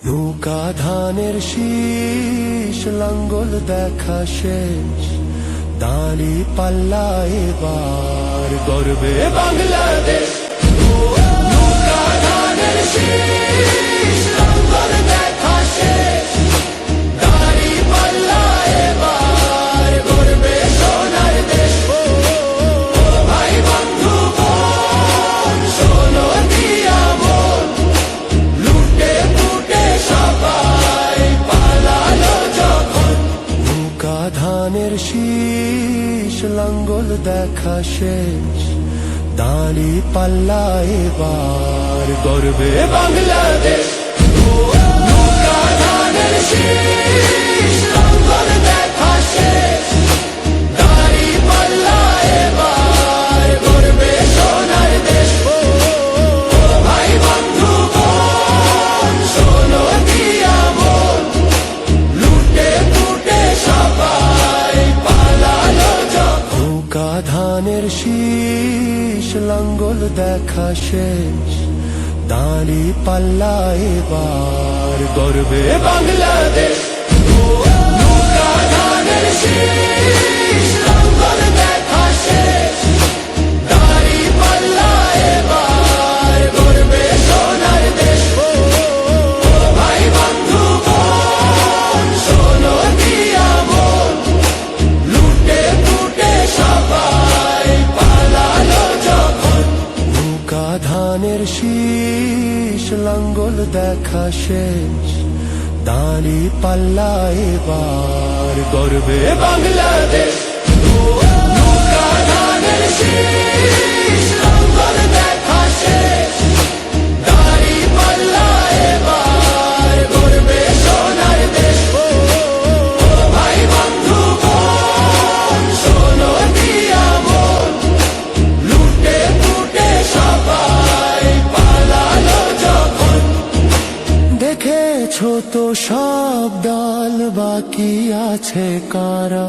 নৌকা ধানের শীষ লাঙ্গল দেখা শেষ, দাঁড়ি পাল্লা এবার গর্বে বাংলাদেশ। নৌকা ধানের শীষ লাঙ্গল দেখা শেষ, দাঁড়ি পাল্লা এবার গর্বে সোনার দেশ। ও ভাই বন্ধু বোন শোনো দিয়া মন, লুটে পুটে সবাই পালালো যখন। নৌকা ধানের শীষ লাঙ্গল দেখা শেষ, দাঁড়ি পাল্লা এবার গর্বে বাংলাদেশ। নৌকা ধানের শীষ লাঙ্গল দেখা শেষ, দাঁড়ি পাল্লা এবার গর্বে সোনার দেশ। ও ভাই বন্ধু বোন শোনো দিয়া মন, লুটে পুটে সবাই পালালো যখন। নৌকা ধানের শীষ লাঙ্গল দেখা শেষ, দাঁড়ি পাল্লা এবার গর্বে বাংলাদেশ। নৌকা ধানের শীষ লাঙ্গল দেখা শেষ, দাঁড়ি পাল্লা এবার গর্বে সোনার দেশ। ও ভাই বন্ধু বোন শোনো দিয়া মন, লুটে পুটে সবাই পালালো যখন। নৌকা ধানের শীষ লাঙ্গল দেখা শেষ, দাঁড়ি পাল্লা এবার গর্বে বাংলাদেশ। নৌকা ধানের শীষ লাঙ্গল দেখা শেষ, দাঁড়ি পাল্লা এবার গর্বে সোনার দেশ। ও ভাই বন্ধু বোন শোনো দিয়া মন, লুটে পুটে সবাই পালালো যখন। দেখেছো তো সব দল, বাকি আছে কারা?